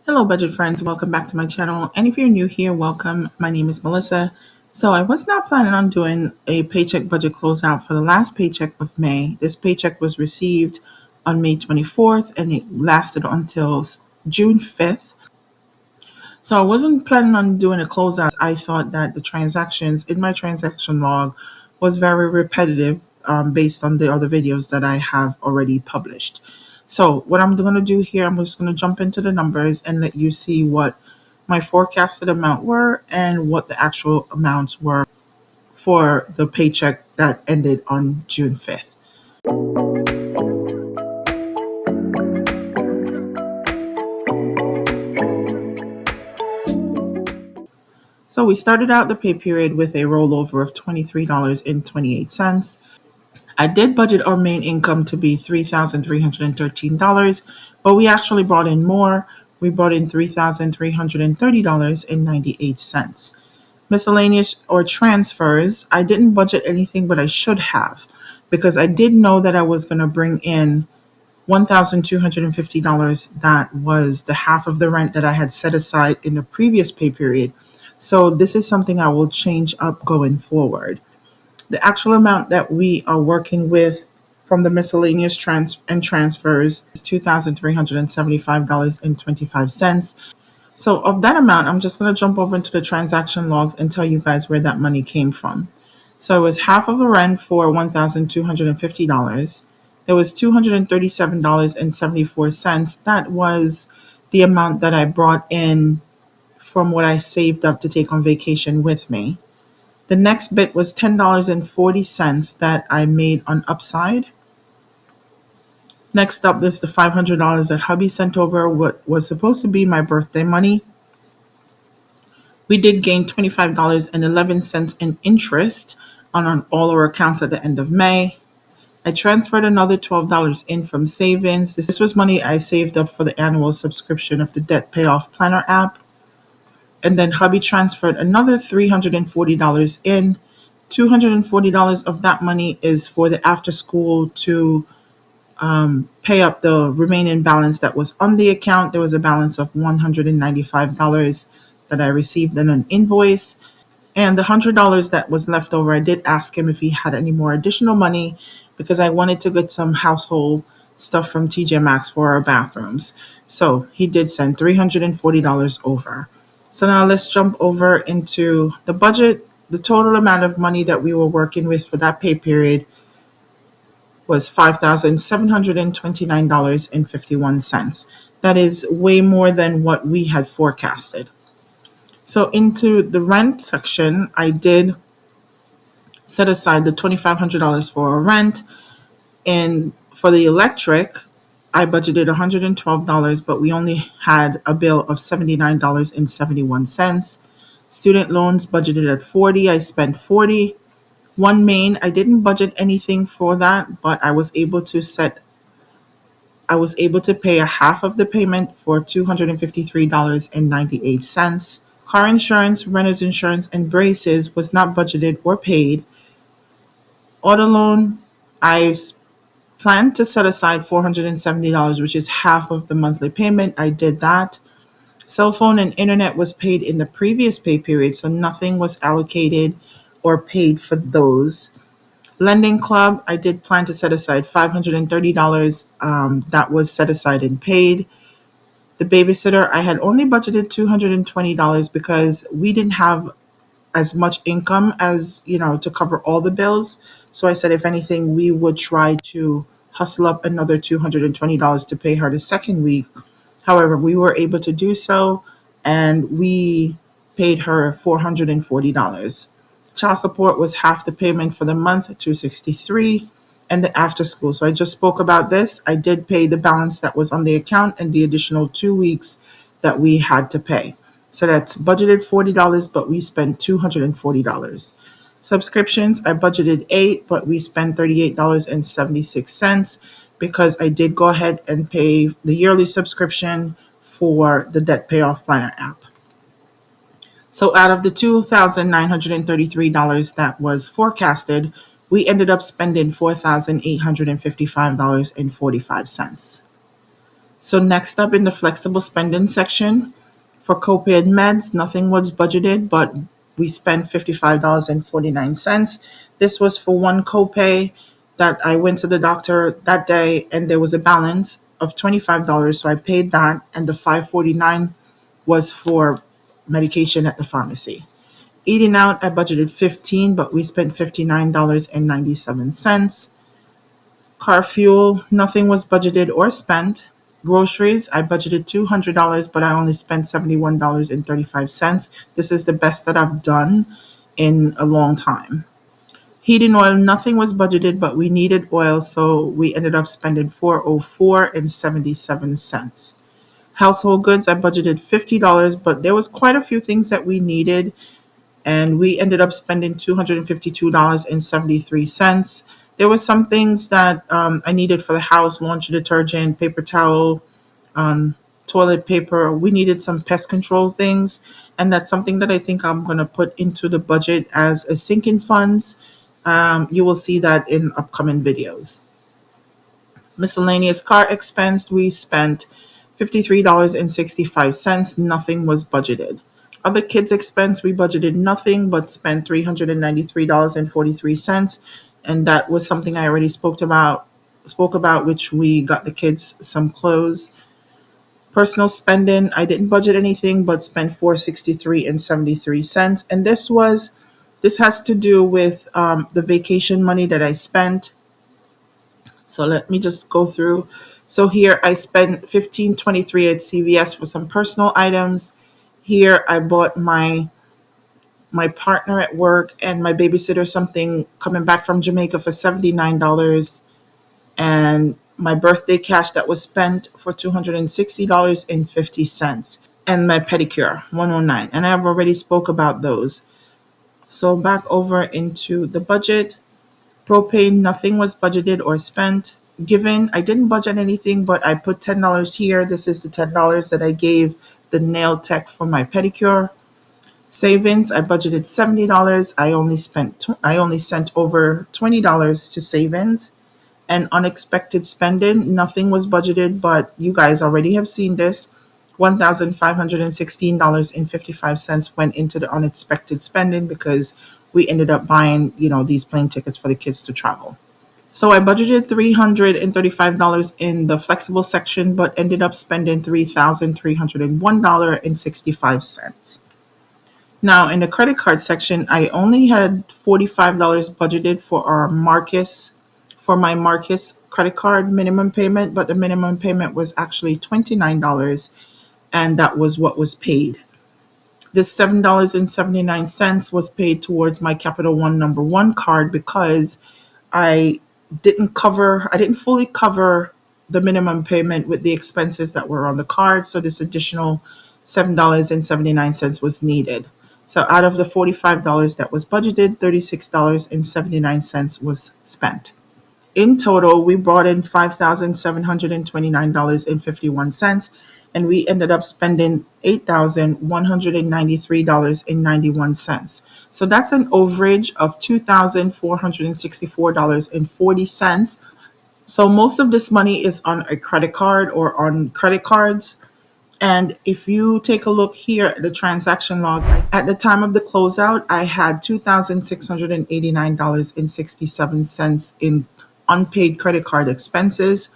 Hello, budget friends. Welcome back to my channel. And if you're new here, welcome. My name is Melissa. So I was not planning on doing a paycheck budget closeout for the last paycheck of May. This paycheck was received on May 24th and it lasted until June 5th. So I wasn't planning on doing a closeout. I thought that the transactions in my transaction log was very repetitive based on the other videos that I have already published. So what I'm going to do here, I'm just going to jump into the numbers and let you see what my forecasted amount were and what the actual amounts were for the paycheck that ended on June 5th. So we started out the pay period with a rollover of $23.28. I did budget our main income to be $3,313, but we actually brought in more. We brought in $3,330.98. Miscellaneous or transfers, I didn't budget anything, but I should have because I did know that I was going to bring in $1,250. That was the half of the rent that I had set aside in the previous pay period. So this is something I will change up going forward. The actual amount that we are working with from the miscellaneous transfers is $2,375.25. So of that amount, I'm just going to jump over into the transaction logs and tell you guys where that money came from. So it was half of a rent for $1,250. There was $237.74. That was the amount that I brought in from what I saved up to take on vacation with me. The next bit was $10.40 that I made on Upside. Next up, there's the $500 that hubby sent over, what was supposed to be my birthday money. We did gain $25.11 in interest on all our accounts at the end of May. I transferred another $12 in from savings. This was money I saved up for the annual subscription of the debt payoff planner app. And then hubby transferred another $340 in. $240 of that money is for the after school to pay up the remaining balance that was on the account. There was a balance of $195 that I received in an invoice. And the $100 that was left over, I did ask him if he had any more additional money because I wanted to get some household stuff from TJ Maxx for our bathrooms. So he did send $340 over. So now let's jump over into the budget. The total amount of money that we were working with for that pay period was $5,729.51. That is way more than what we had forecasted. So into the rent section, I did set aside the $2,500 for rent. And for the electric, I budgeted $112, but we only had a bill of $79.71. Student loans budgeted at $40. I spent $40. One main, I didn't budget anything for that, but I was able to pay a half of the payment for $253.98. Car insurance, renter's insurance, and braces was not budgeted or paid. Auto loan, I planned to set aside $470, which is half of the monthly payment. I did that. Cell phone and internet was paid in the previous pay period, so nothing was allocated or paid for those. Lending club, I did plan to set aside $530. That was set aside and paid. The babysitter, I had only budgeted $220 because we didn't have as much income as, to cover all the bills. So I said, if anything, we would try to hustle up another $220 to pay her the second week. However, we were able to do so, and we paid her $440. Child support was half the payment for the month, $263, and the after school. So I just spoke about this. I did pay the balance that was on the account and the additional 2 weeks that we had to pay. So that's budgeted $40, but we spent $240. Subscriptions, I budgeted $8, but we spent $38.76 because I did go ahead and pay the yearly subscription for the debt payoff planner app. So out of the $2,933 that was forecasted, we ended up spending $4,855.45. So next up in the flexible spending section, for copay and meds, nothing was budgeted, but we spent $55.49. This was for one copay that I went to the doctor that day and there was a balance of $25, so I paid that, and the $5.49 was for medication at the pharmacy. Eating out, I budgeted 15, but we spent $59.97. Car fuel, nothing was budgeted or spent. Groceries, I budgeted $200, but I only spent $71.35. This is the best that I've done in a long time. Heating oil, nothing was budgeted, but we needed oil, so we ended up spending $404.77. Household goods, I budgeted $50, but there was quite a few things that we needed, and we ended up spending $252.73. There were some things that I needed for the house: laundry detergent, paper towel, toilet paper. We needed some pest control things, and that's something that I think I'm going to put into the budget as a sinking funds. You will see that in upcoming videos. Miscellaneous car expense, we spent $53.65. Nothing was budgeted. Other kids expense, we budgeted nothing but spent $393.43, and that was something I already spoke about, which we got the kids some clothes. Personal spending, I didn't budget anything but spent $463.73, and this has to do with the vacation money that I spent. So let me just go through. So here I spent $15.23 at CVS for some personal items. Here I bought my partner at work and my babysitter something coming back from Jamaica for $79, and my birthday cash that was spent for $260.50, and my pedicure 109. And I've already spoke about those. So back over into the budget. Propane, nothing was budgeted or spent. Given, I didn't budget anything, but I put $10 here. This is the $10 that I gave the nail tech for my pedicure. Savings, I budgeted $70. I only sent over $20 to savings. And unexpected spending, nothing was budgeted, but you guys already have seen this. $1,516.55 went into the unexpected spending because we ended up buying, these plane tickets for the kids to travel. So I budgeted $335 in the flexible section, but ended up spending $3,301.65. Now, in the credit card section, I only had $45 budgeted for my Marcus credit card minimum payment, but the minimum payment was actually $29, and that was what was paid. This $7.79 was paid towards my Capital One number one card because I I didn't fully cover the minimum payment with the expenses that were on the card. So this additional $7.79 was needed. So out of the $45 that was budgeted, $36.79 was spent. In total, we brought in $5,729.51, and we ended up spending $8,193.91. So that's an overage of $2,464.40. So most of this money is on a credit card or on credit cards. And if you take a look here at the transaction log, at the time of the closeout, I had $2,689.67 in unpaid credit card expenses.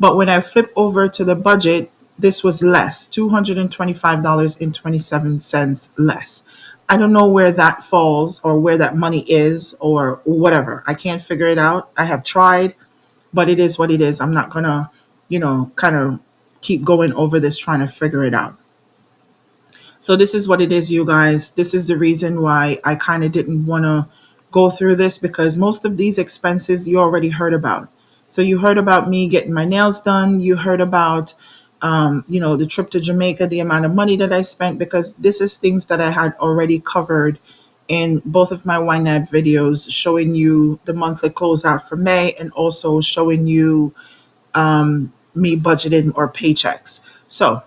But when I flip over to the budget, this was less, $225.27 less. I don't know where that falls or where that money is or whatever. I can't figure it out. I have tried, but it is what it is. I'm not going to, kind of keep going over this trying to figure it out. So this is what it is, you guys. This is the reason why I kind of didn't want to go through this, because most of these expenses you already heard about. So you heard about me getting my nails done. You heard about, the trip to Jamaica, the amount of money that I spent, because this is things that I had already covered in both of my YNAB videos, showing you the monthly closeout for May and also showing you me budgeting or paychecks. So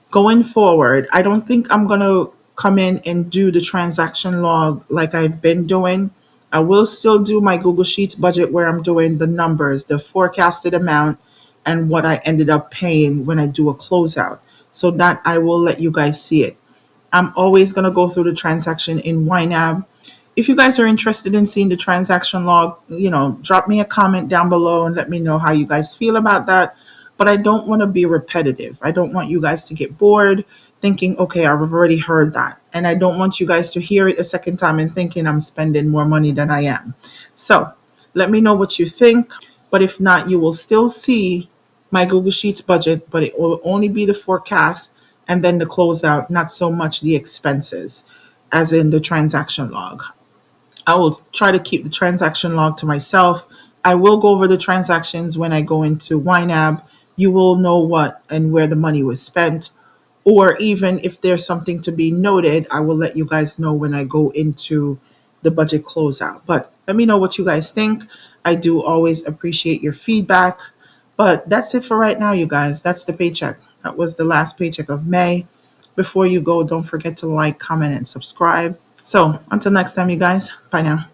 going forward, I don't think I'm going to come in and do the transaction log like I've been doing. I will still do my Google Sheets budget where I'm doing the numbers, the forecasted amount, and what I ended up paying when I do a closeout, so that I will let you guys see it. I'm always going to go through the transaction in YNAB. If you guys are interested in seeing the transaction log, drop me a comment down below and let me know how you guys feel about that. But I don't want to be repetitive. I don't want you guys to get bored thinking, okay, I've already heard that. And I don't want you guys to hear it a second time and thinking I'm spending more money than I am. So let me know what you think. But if not, you will still see my Google Sheets budget, but it will only be the forecast and then the closeout, not so much the expenses as in the transaction log. I will try to keep the transaction log to myself. I will go over the transactions when I go into YNAB. You will know what and where the money was spent. Or even if there's something to be noted, I will let you guys know when I go into the budget closeout. But let me know what you guys think. I do always appreciate your feedback. But that's it for right now, you guys. That's the paycheck. That was the last paycheck of May. Before you go, don't forget to like, comment, and subscribe. So until next time, you guys, bye now.